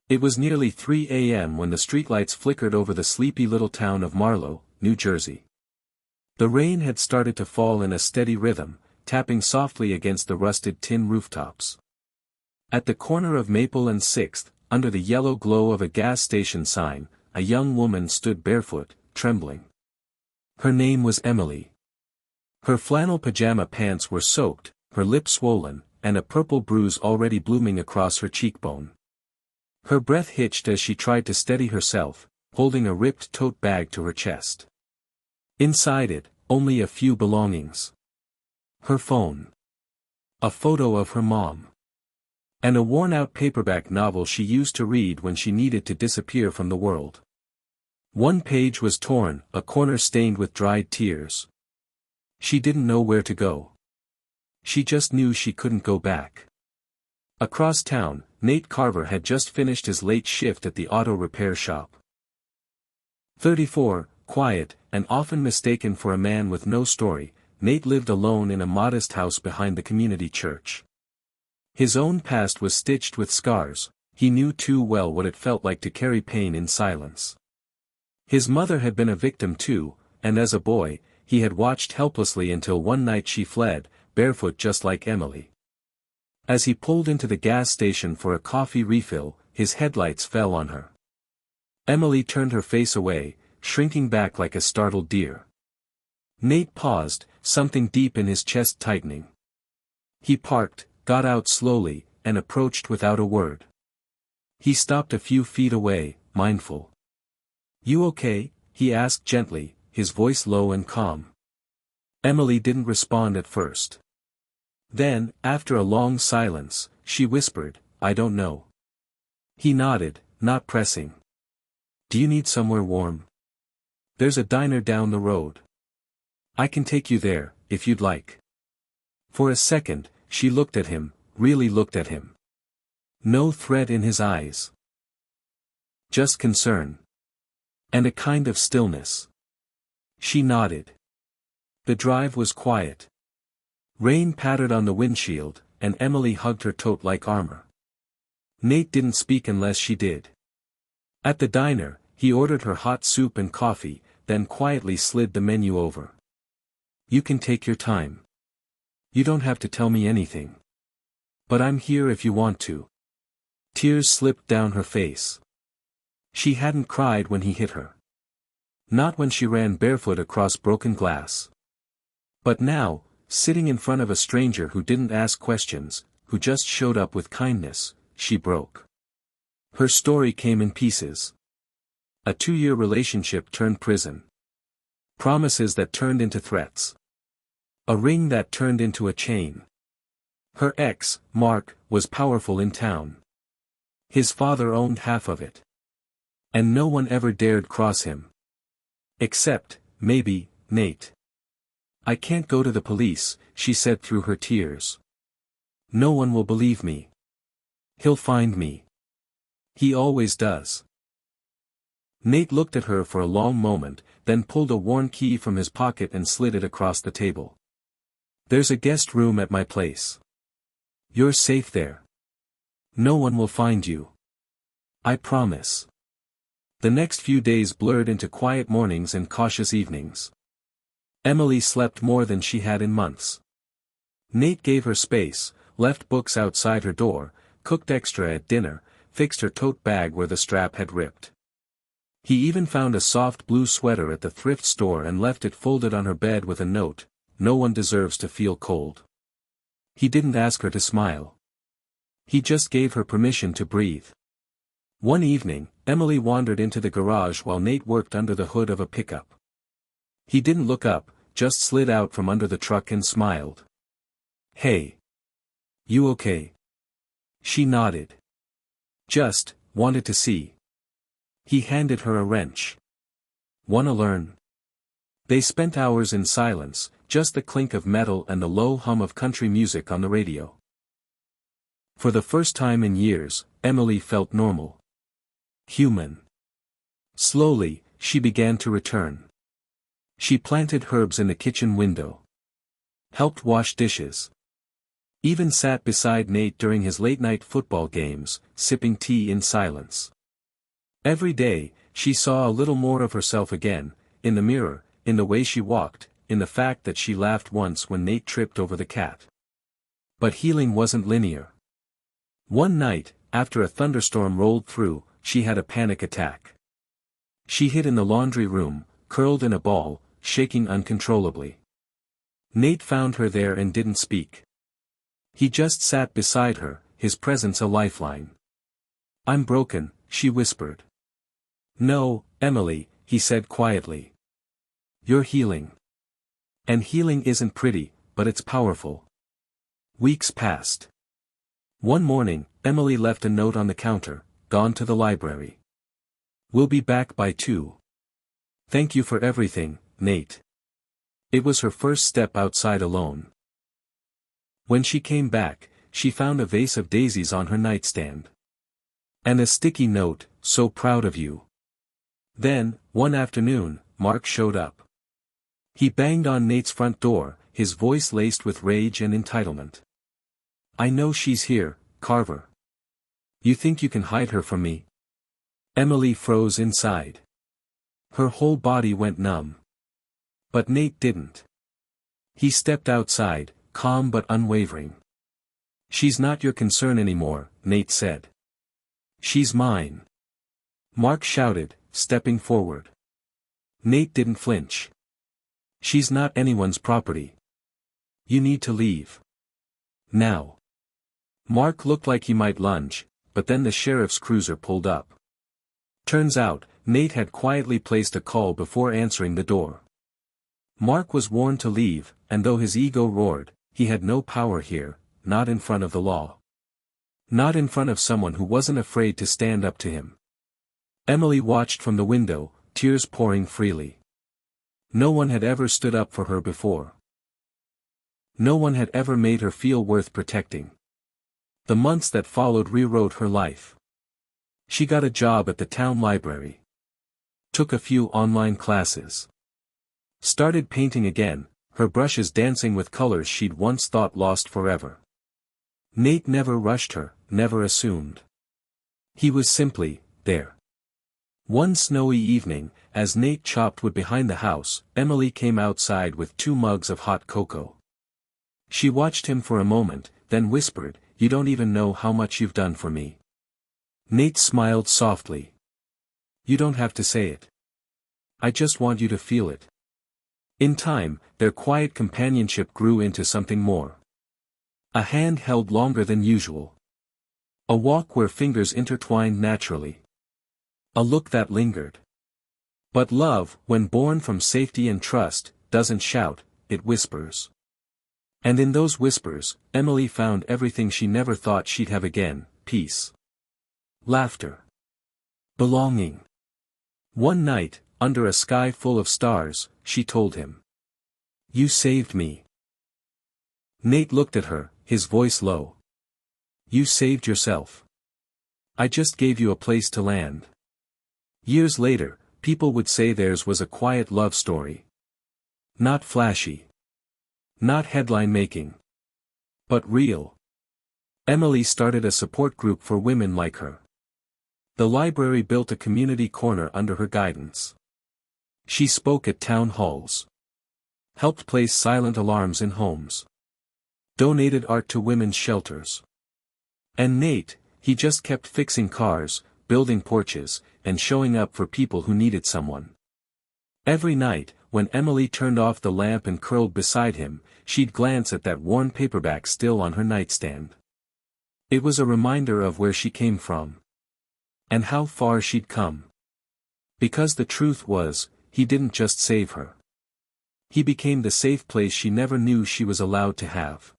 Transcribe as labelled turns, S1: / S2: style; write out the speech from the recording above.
S1: It was nearly 3 a.m. when the streetlights flickered over the sleepy little town of Marlow, New Jersey. The rain had started to fall in a steady rhythm, tapping softly against the rusted tin rooftops. At the corner of Maple and 6th, under the yellow glow of a gas station sign, a young woman stood barefoot, trembling. Her name was Emily. Her flannel pajama pants were soaked, her lips swollen, and a purple bruise already blooming across her cheekbone. Her breath hitched as she tried to steady herself, holding a ripped tote bag to her chest. Inside it, only a few belongings. Her phone. A photo of her mom. And a worn-out paperback novel she used to read when she needed to disappear from the world. One page was torn, a corner stained with dried tears. She didn't know where to go. She just knew she couldn't go back. Across town, Nate Carver had just finished his late shift at the auto repair shop. 34, quiet, and often mistaken for a man with no story, Nate lived alone in a modest house behind the community church. His own past was stitched with scars, he knew too well what it felt like to carry pain in silence. His mother had been a victim too, and as a boy, he had watched helplessly until one night she fled, barefoot just like Emily. As he pulled into the gas station for a coffee refill, his headlights fell on her. Emily turned her face away, shrinking back like a startled deer. Nate paused, something deep in his chest tightening. He parked, got out slowly, and approached without a word. He stopped a few feet away, mindful. "You okay?" he asked gently, his voice low and calm. Emily didn't respond at first. Then, after a long silence, she whispered, "I don't know." He nodded, not pressing. "Do you need somewhere warm? There's a diner down the road. I can take you there, if you'd like." For a second, she looked at him, really looked at him. No threat in his eyes. Just concern. And a kind of stillness. She nodded. The drive was quiet. Rain pattered on the windshield, and Emily hugged her tote like armor. Nate didn't speak unless she did. At the diner, he ordered her hot soup and coffee, then quietly slid the menu over. "You can take your time. You don't have to tell me anything. But I'm here if you want to." Tears slipped down her face. She hadn't cried when he hit her. Not when she ran barefoot across broken glass. But now, sitting in front of a stranger who didn't ask questions, who just showed up with kindness, she broke. Her story came in pieces. A 2-year relationship turned prison. Promises that turned into threats. A ring that turned into a chain. Her ex, Mark, was powerful in town. His father owned half of it. And no one ever dared cross him. Except, maybe, Nate. "I can't go to the police," she said through her tears. "No one will believe me. He'll find me. He always does." Nate looked at her for a long moment, then pulled a worn key from his pocket and slid it across the table. "There's a guest room at my place. You're safe there. No one will find you. I promise." The next few days blurred into quiet mornings and cautious evenings. Emily slept more than she had in months. Nate gave her space, left books outside her door, cooked extra at dinner, fixed her tote bag where the strap had ripped. He even found a soft blue sweater at the thrift store and left it folded on her bed with a note, "No one deserves to feel cold." He didn't ask her to smile. He just gave her permission to breathe. One evening, Emily wandered into the garage while Nate worked under the hood of a pickup. He didn't look up, just slid out from under the truck and smiled. "Hey. You okay?" She nodded. "Just, wanted to see." He handed her a wrench. "Wanna learn?" They spent hours in silence, just the clink of metal and the low hum of country music on the radio. For the first time in years, Emily felt normal. Human. Slowly, she began to return. She planted herbs in the kitchen window. Helped wash dishes. Even sat beside Nate during his late-night football games, sipping tea in silence. Every day, she saw a little more of herself again, in the mirror, in the way she walked, in the fact that she laughed once when Nate tripped over the cat. But healing wasn't linear. One night, after a thunderstorm rolled through, she had a panic attack. She hid in the laundry room, curled in a ball, shaking uncontrollably. Nate found her there and didn't speak. He just sat beside her, his presence a lifeline. "I'm broken," she whispered. "No, Emily," he said quietly. "You're healing. And healing isn't pretty, but it's powerful." Weeks passed. One morning, Emily left a note on the counter, "Gone to the library. We'll be back by 2. Thank you for everything, Nate." It was her first step outside alone. When she came back, she found a vase of daisies on her nightstand. And a sticky note, "So proud of you." Then, one afternoon, Mark showed up. He banged on Nate's front door, his voice laced with rage and entitlement. "I know she's here, Carver. You think you can hide her from me?" Emily froze inside. Her whole body went numb. But Nate didn't. He stepped outside, calm but unwavering. "She's not your concern anymore," Nate said. "She's mine." Mark shouted, stepping forward. Nate didn't flinch. "She's not anyone's property. You need to leave. Now." Mark looked like he might lunge, but then the sheriff's cruiser pulled up. Turns out, Nate had quietly placed a call before answering the door. Mark was warned to leave, and though his ego roared, he had no power here, not in front of the law. Not in front of someone who wasn't afraid to stand up to him. Emily watched from the window, tears pouring freely. No one had ever stood up for her before. No one had ever made her feel worth protecting. The months that followed rewrote her life. She got a job at the town library. Took a few online classes. Started painting again, her brushes dancing with colors she'd once thought lost forever. Nate never rushed her, never assumed. He was simply there. One snowy evening, as Nate chopped wood behind the house, Emily came outside with 2 mugs of hot cocoa. She watched him for a moment, then whispered, "You don't even know how much you've done for me." Nate smiled softly. "You don't have to say it. I just want you to feel it." In time, their quiet companionship grew into something more. A hand held longer than usual. A walk where fingers intertwined naturally. A look that lingered. But love, when born from safety and trust, doesn't shout, it whispers. And in those whispers, Emily found everything she never thought she'd have again: peace. Laughter. Belonging. One night, under a sky full of stars, she told him. "You saved me." Nate looked at her, his voice low. "You saved yourself. I just gave you a place to land." Years later, people would say theirs was a quiet love story. Not flashy. Not headline-making. But real. Emily started a support group for women like her. The library built a community corner under her guidance. She spoke at town halls. Helped place silent alarms in homes. Donated art to women's shelters. And Nate, he just kept fixing cars, building porches, and showing up for people who needed someone. Every night, when Emily turned off the lamp and curled beside him, she'd glance at that worn paperback still on her nightstand. It was a reminder of where she came from. And how far she'd come. Because the truth was, he didn't just save her. He became the safe place she never knew she was allowed to have.